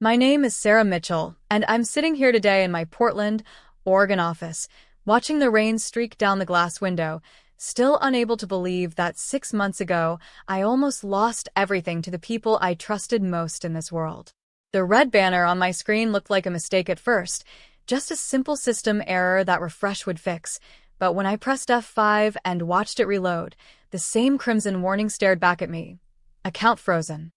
My name is Sarah Mitchell, and I'm sitting here today in my Portland, Oregon office, watching the rain streak down the glass window, still unable to believe that 6 months ago I almost lost everything to the people I trusted most in this world. The red banner on my screen looked like a mistake at first, just a simple system error that Refresh would fix, but when I pressed F5 and watched it reload, the same crimson warning stared back at me. Account frozen.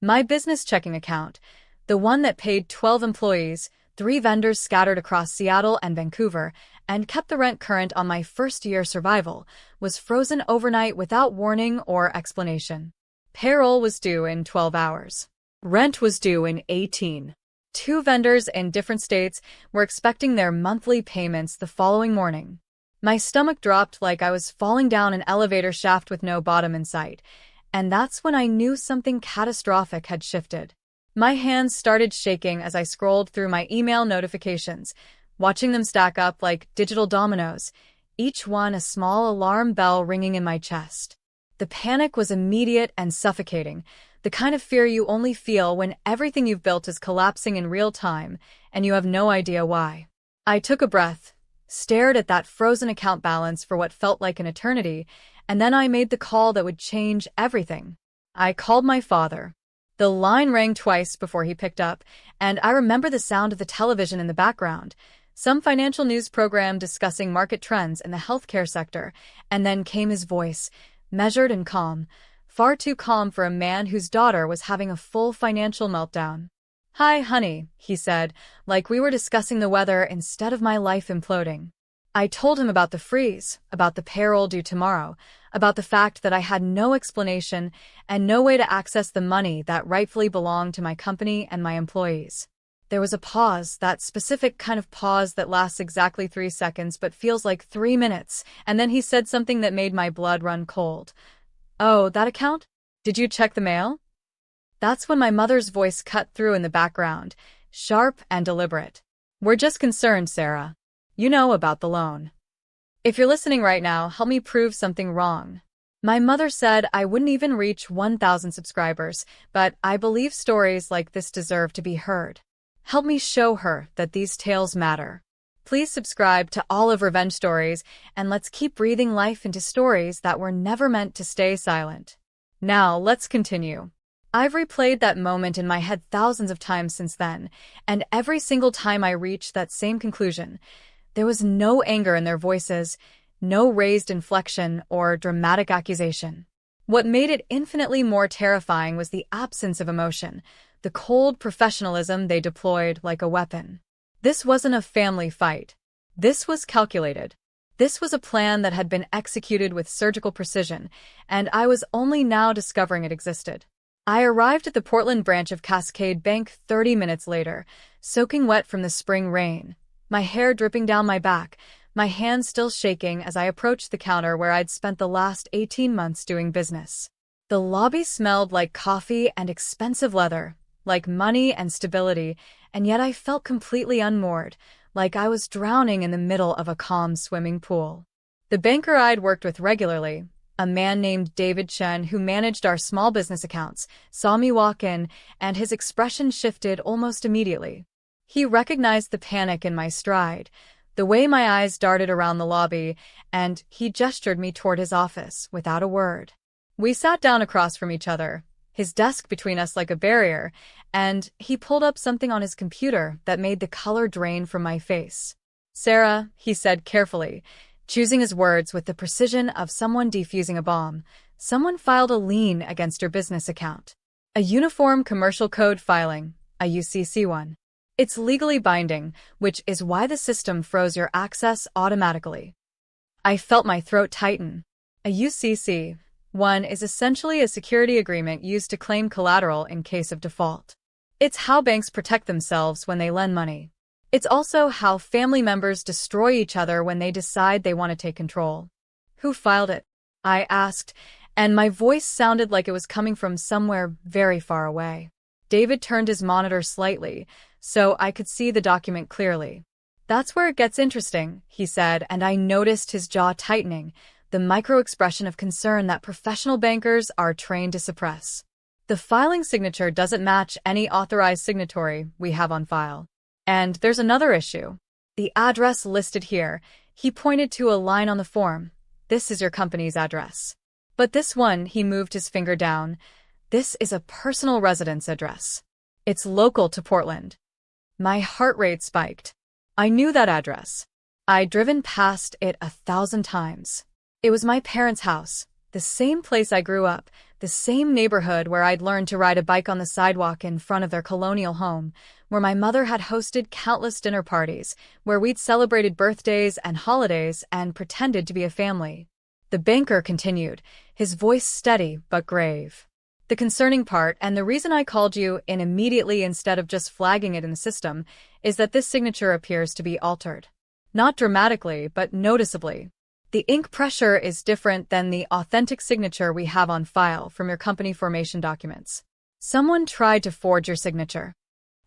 My business checking account, the one that paid 12 employees, 3 vendors scattered across Seattle and Vancouver, and kept the rent current on my first-year survival, was frozen overnight without warning or explanation. Payroll was due in 12 hours. Rent was due in 18. 2 vendors in different states were expecting their monthly payments the following morning. My stomach dropped like I was falling down an elevator shaft with no bottom in sight, and that's when I knew something catastrophic had shifted. My hands started shaking as I scrolled through my email notifications, watching them stack up like digital dominoes, each one a small alarm bell ringing in my chest. The panic was immediate and suffocating, the kind of fear you only feel when everything you've built is collapsing in real time and you have no idea why. I took a breath, stared at that frozen account balance for what felt like an eternity, and then I made the call that would change everything. I called my father. The line rang twice before he picked up, and I remember the sound of the television in the background, some financial news program discussing market trends in the healthcare sector, and then came his voice, measured and calm, far too calm for a man whose daughter was having a full financial meltdown. "Hi, honey," he said, like we were discussing the weather instead of my life imploding. I told him about the freeze, about the payroll due tomorrow, about the fact that I had no explanation and no way to access the money that rightfully belonged to my company and my employees. There was a pause, that specific kind of pause that lasts exactly 3 seconds but feels like 3 minutes, and then he said something that made my blood run cold. "Oh, that account? Did you check the mail?" That's when my mother's voice cut through in the background, sharp and deliberate. "We're just concerned, Sarah. You know about the loan. If you're listening right now, help me prove something wrong." My mother said I wouldn't even reach 1,000 subscribers, but I believe stories like this deserve to be heard. Help me show her that these tales matter. Please subscribe to all of Revenge Stories, and let's keep breathing life into stories that were never meant to stay silent. Now, let's continue. I've replayed that moment in my head thousands of times since then, and every single time I reached that same conclusion, there was no anger in their voices, no raised inflection or dramatic accusation. What made it infinitely more terrifying was the absence of emotion, the cold professionalism they deployed like a weapon. This wasn't a family fight. This was calculated. This was a plan that had been executed with surgical precision, and I was only now discovering it existed. I arrived at the Portland branch of Cascade Bank 30 minutes later, soaking wet from the spring rain, my hair dripping down my back, my hands still shaking as I approached the counter where I'd spent the last 18 months doing business. The lobby smelled like coffee and expensive leather, like money and stability, and yet I felt completely unmoored, like I was drowning in the middle of a calm swimming pool. The banker I'd worked with regularly, a man named David Chen who managed our small business accounts, saw me walk in, and his expression shifted almost immediately. He recognized the panic in my stride, the way my eyes darted around the lobby, and he gestured me toward his office without a word. We sat down across from each other, his desk between us like a barrier, and he pulled up something on his computer that made the color drain from my face. "Sarah," he said carefully, choosing his words with the precision of someone defusing a bomb, "someone filed a lien against your business account. A Uniform Commercial Code filing, a UCC one. It's legally binding, which is why the system froze your access automatically." I felt my throat tighten. A UCC one is essentially a security agreement used to claim collateral in case of default. It's how banks protect themselves when they lend money. It's also how family members destroy each other when they decide they want to take control. "Who filed it?" I asked, and my voice sounded like it was coming from somewhere very far away. David turned his monitor slightly, so I could see the document clearly. "That's where it gets interesting," he said, and I noticed his jaw tightening, the micro-expression of concern that professional bankers are trained to suppress. The filing signature doesn't match any authorized signatory we have on file. And there's another issue. The address listed here, he pointed to a line on the form. This is your company's address. But this one, he moved his finger down. This is a personal residence address. It's local to Portland. My heart rate spiked. I knew that address. I'd driven past it 1,000 times. It was my parents' house, the same place I grew up, the same neighborhood where I'd learned to ride a bike on the sidewalk in front of their colonial home, where my mother had hosted countless dinner parties, where we'd celebrated birthdays and holidays and pretended to be a family. The banker continued, his voice steady but grave. The concerning part, and the reason I called you in immediately instead of just flagging it in the system, is that this signature appears to be altered. Not dramatically, but noticeably. The ink pressure is different than the authentic signature we have on file from your company formation documents. Someone tried to forge your signature.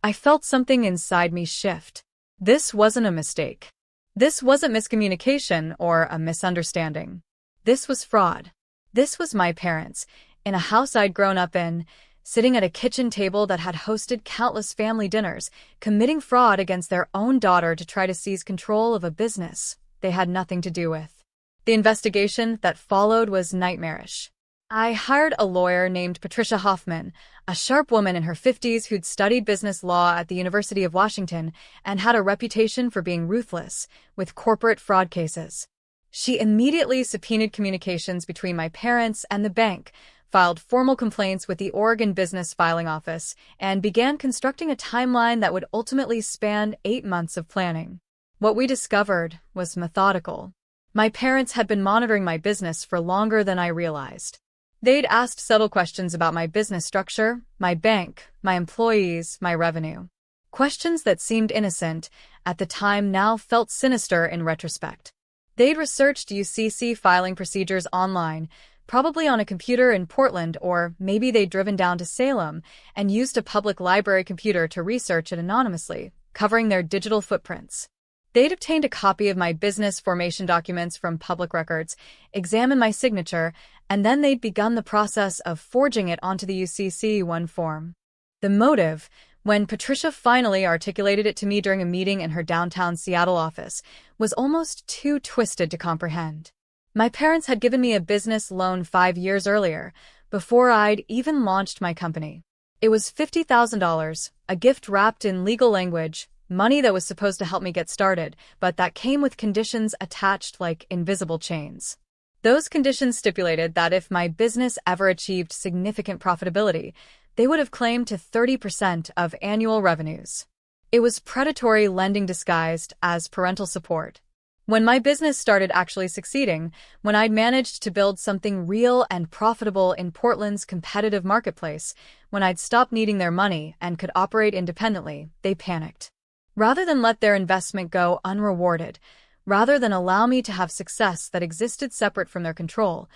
I felt something inside me shift. This wasn't a mistake. This wasn't miscommunication or a misunderstanding. This was fraud. This was my parents, in a house I'd grown up in, sitting at a kitchen table that had hosted countless family dinners, committing fraud against their own daughter to try to seize control of a business they had nothing to do with. The investigation that followed was nightmarish. I hired a lawyer named Patricia Hoffman, a sharp woman in her 50s who'd studied business law at the University of Washington and had a reputation for being ruthless with corporate fraud cases. She immediately subpoenaed communications between my parents and the bank, filed formal complaints with the Oregon Business Filing Office, and began constructing a timeline that would ultimately span 8 months of planning. What we discovered was methodical. My parents had been monitoring my business for longer than I realized. They'd asked subtle questions about my business structure, my bank, my employees, my revenue. Questions that seemed innocent at the time now felt sinister in retrospect. They'd researched UCC filing procedures online, probably on a computer in Portland, or maybe they'd driven down to Salem and used a public library computer to research it anonymously, covering their digital footprints. They'd obtained a copy of my business formation documents from public records, examined my signature, and then they'd begun the process of forging it onto the UCC-1 form. The motive, when Patricia finally articulated it to me during a meeting in her downtown Seattle office, was almost too twisted to comprehend. My parents had given me a business loan 5 years earlier, before I'd even launched my company. It was $50,000, a gift wrapped in legal language, money that was supposed to help me get started, but that came with conditions attached like invisible chains. Those conditions stipulated that if my business ever achieved significant profitability, they would have claimed to 30% of annual revenues. It was predatory lending disguised as parental support. When my business started actually succeeding, when I'd managed to build something real and profitable in Portland's competitive marketplace, when I'd stopped needing their money and could operate independently, they panicked. Rather than let their investment go unrewarded, rather than allow me to have success that existed separate from their control,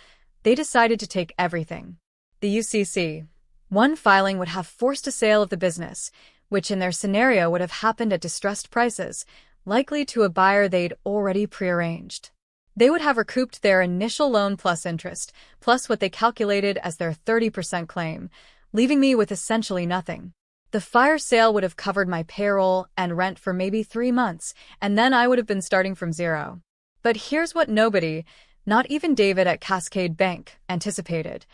they decided to take everything. The UCC-1 filing would have forced a sale of the business, which in their scenario would have happened at distressed prices, likely to a buyer they'd already prearranged. They would have recouped their initial loan plus interest, plus what they calculated as their 30% claim, leaving me with essentially nothing. The fire sale would have covered my payroll and rent for maybe 3 months, and then I would have been starting from zero. But here's what nobody, not even David at Cascade Bank, anticipated.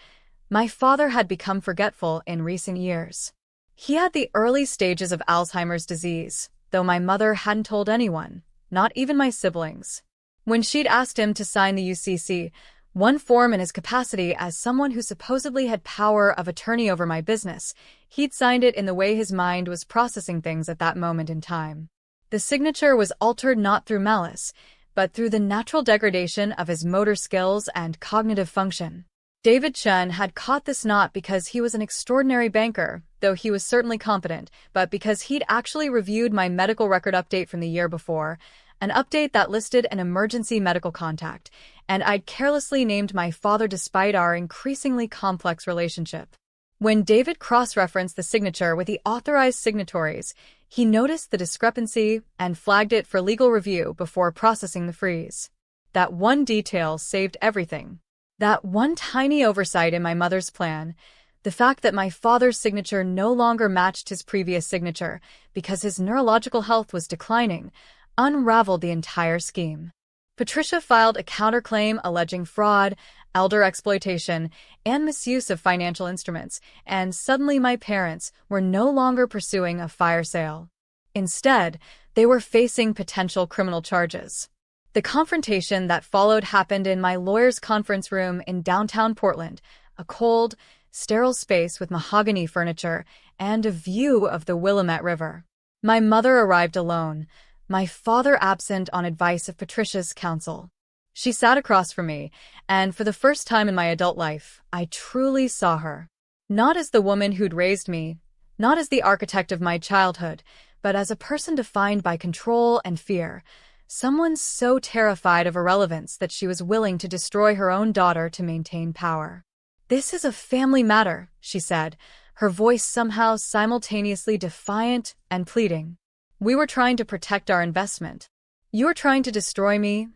My father had become forgetful in recent years. He had the early stages of Alzheimer's disease, though my mother hadn't told anyone, not even my siblings. When she'd asked him to sign the UCC-1 form in his capacity as someone who supposedly had power of attorney over my business, he'd signed it in the way his mind was processing things at that moment in time. The signature was altered not through malice, but through the natural degradation of his motor skills and cognitive function. David Chen had caught this not because he was an extraordinary banker, though he was certainly competent, but because he'd actually reviewed my medical record update from the year before, an update that listed an emergency medical contact, and I'd carelessly named my father despite our increasingly complex relationship. When David cross-referenced the signature with the authorized signatories, he noticed the discrepancy and flagged it for legal review before processing the freeze. That one detail saved everything. That one tiny oversight in my mother's plan, The fact that my father's signature no longer matched his previous signature because his neurological health was declining unraveled the entire scheme. Patricia filed a counterclaim alleging fraud, elder exploitation, and misuse of financial instruments, and suddenly my parents were no longer pursuing a fire sale. Instead, they were facing potential criminal charges. The confrontation that followed happened in my lawyer's conference room in downtown Portland, a cold, sterile space with mahogany furniture and a view of the Willamette River. My mother arrived alone, my father absent on advice of Patricia's counsel. She sat across from me, and for the first time in my adult life, I truly saw her. Not as the woman who'd raised me, not as the architect of my childhood, but as a person defined by control and fear, someone so terrified of irrelevance that she was willing to destroy her own daughter to maintain power. "This is a family matter," she said, her voice somehow simultaneously defiant and pleading. "We were trying to protect our investment." "You're trying to destroy me?"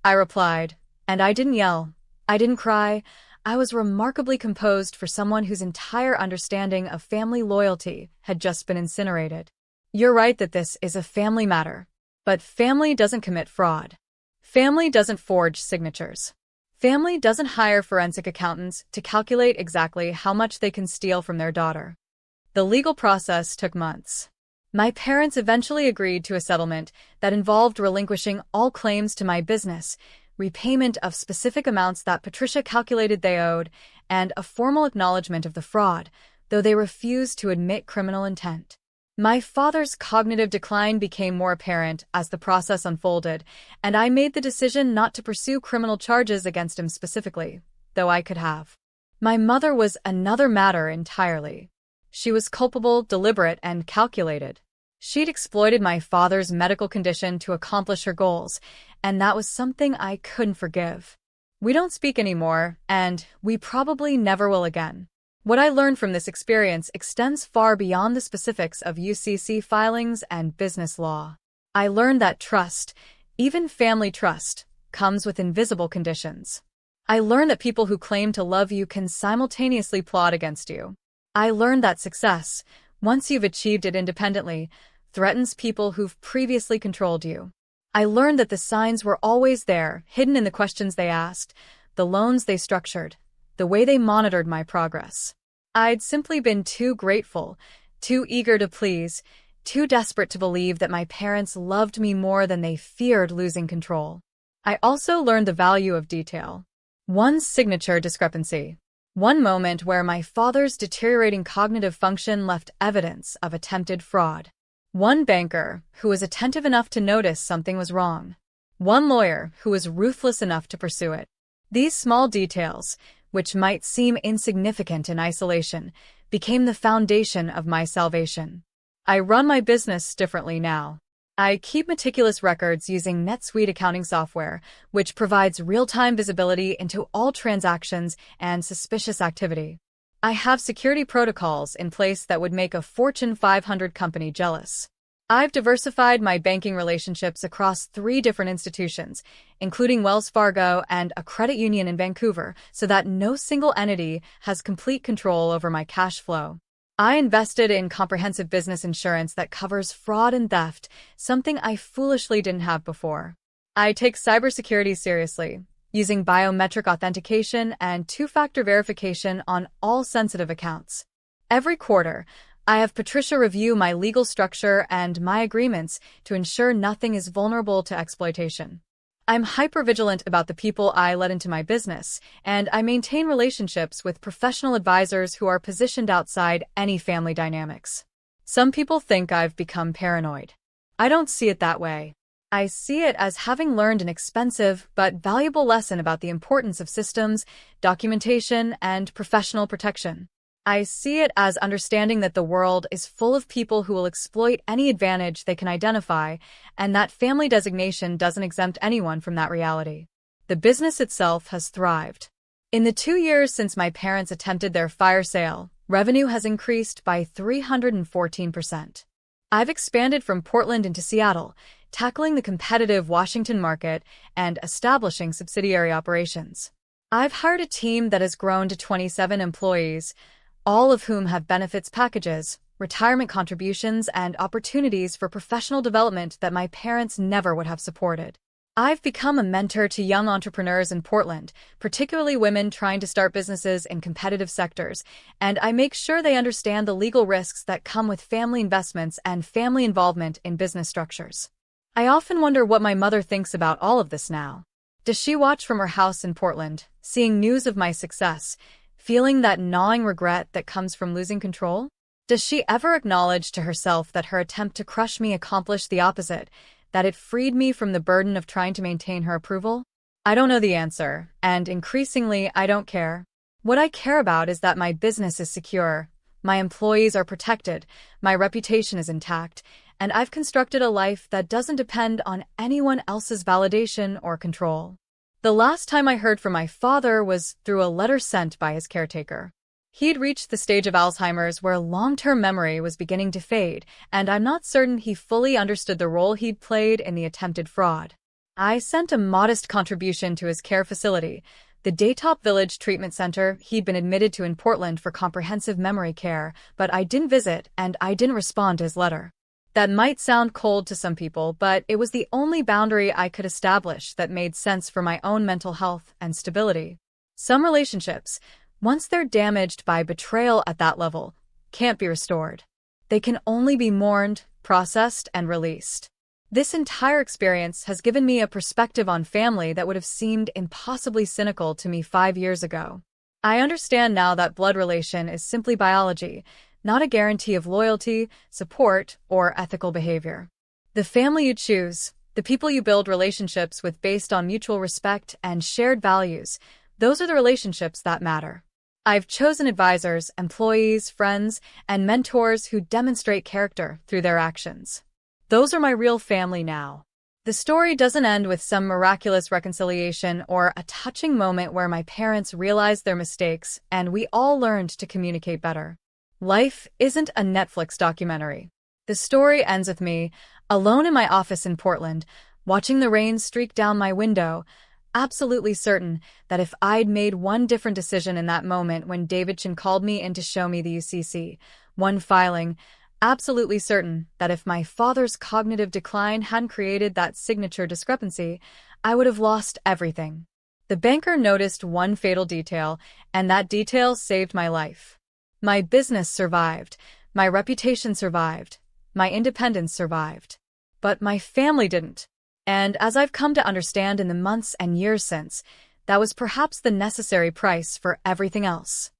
I replied, and I didn't yell. I didn't cry. I was remarkably composed for someone whose entire understanding of family loyalty had just been incinerated. "You're right that this is a family matter. But family doesn't commit fraud. Family doesn't forge signatures. Family doesn't hire forensic accountants to calculate exactly how much they can steal from their daughter." The legal process took months. My parents eventually agreed to a settlement that involved relinquishing all claims to my business, repayment of specific amounts that Patricia calculated they owed, and a formal acknowledgement of the fraud, though they refused to admit criminal intent. My father's cognitive decline became more apparent as the process unfolded, and I made the decision not to pursue criminal charges against him specifically, though I could have. My mother was another matter entirely. She was culpable, deliberate, and calculated. She'd exploited my father's medical condition to accomplish her goals, and that was something I couldn't forgive. We don't speak anymore, and we probably never will again. What I learned from this experience extends far beyond the specifics of UCC filings and business law. I learned that trust, even family trust, comes with invisible conditions. I learned that people who claim to love you can simultaneously plot against you. I learned that success, once you've achieved it independently, threatens people who've previously controlled you. I learned that the signs were always there, hidden in the questions they asked, the loans they structured, the way they monitored my progress. I'd simply been too grateful, too eager to please, too desperate to believe that my parents loved me more than they feared losing control. I also learned the value of detail. One signature discrepancy. One moment where my father's deteriorating cognitive function left evidence of attempted fraud. One banker who was attentive enough to notice something was wrong. One lawyer who was ruthless enough to pursue it. These small details, which might seem insignificant in isolation, became the foundation of my salvation. I run my business differently now. I keep meticulous records using NetSuite accounting software, which provides real-time visibility into all transactions and suspicious activity. I have security protocols in place that would make a Fortune 500 company jealous. I've diversified my banking relationships across 3 different institutions, including Wells Fargo and a credit union in Vancouver, so that no single entity has complete control over my cash flow. I invested in comprehensive business insurance that covers fraud and theft, something I foolishly didn't have before. I take cybersecurity seriously, using biometric authentication and 2-factor verification on all sensitive accounts. Every quarter, I have Patricia review my legal structure and my agreements to ensure nothing is vulnerable to exploitation. I'm hypervigilant about the people I let into my business, and I maintain relationships with professional advisors who are positioned outside any family dynamics. Some people think I've become paranoid. I don't see it that way. I see it as having learned an expensive but valuable lesson about the importance of systems, documentation, and professional protection. I see it as understanding that the world is full of people who will exploit any advantage they can identify, and that family designation doesn't exempt anyone from that reality. The business itself has thrived. In the 2 years since my parents attempted their fire sale, revenue has increased by 314%. I've expanded from Portland into Seattle, tackling the competitive Washington market and establishing subsidiary operations. I've hired a team that has grown to 27 employees, all of whom have benefits packages, retirement contributions, and opportunities for professional development that my parents never would have supported. I've become a mentor to young entrepreneurs in Portland, particularly women trying to start businesses in competitive sectors, and I make sure they understand the legal risks that come with family investments and family involvement in business structures. I often wonder what my mother thinks about all of this now. Does she watch from her house in Portland, seeing news of my success, feeling that gnawing regret that comes from losing control? Does she ever acknowledge to herself that her attempt to crush me accomplished the opposite, that it freed me from the burden of trying to maintain her approval? I don't know the answer, and increasingly, I don't care. What I care about is that my business is secure, my employees are protected, my reputation is intact, and I've constructed a life that doesn't depend on anyone else's validation or control. The last time I heard from my father was through a letter sent by his caretaker. He'd reached the stage of Alzheimer's where long-term memory was beginning to fade, and I'm not certain he fully understood the role he'd played in the attempted fraud. I sent a modest contribution to his care facility, the Daytop Village Treatment Center he'd been admitted to in Portland for comprehensive memory care, but I didn't visit and I didn't respond to his letter. That might sound cold to some people, but it was the only boundary I could establish that made sense for my own mental health and stability. Some relationships, once they're damaged by betrayal at that level, can't be restored. They can only be mourned, processed, and released. This entire experience has given me a perspective on family that would have seemed impossibly cynical to me 5 years ago. I understand now that blood relation is simply biology, not a guarantee of loyalty, support, or ethical behavior. The family you choose, the people you build relationships with based on mutual respect and shared values, those are the relationships that matter. I've chosen advisors, employees, friends, and mentors who demonstrate character through their actions. Those are my real family now. The story doesn't end with some miraculous reconciliation or a touching moment where my parents realized their mistakes and we all learned to communicate better. Life isn't a Netflix documentary. The story ends with me, alone in my office in Portland, watching the rain streak down my window, absolutely certain that if I'd made one different decision in that moment when David Chin called me in to show me the UCC, one filing, absolutely certain that if my father's cognitive decline hadn't created that signature discrepancy, I would have lost everything. The banker noticed one fatal detail, and that detail saved my life. My business survived, my reputation survived, my independence survived. But my family didn't. And as I've come to understand in the months and years since, that was perhaps the necessary price for everything else.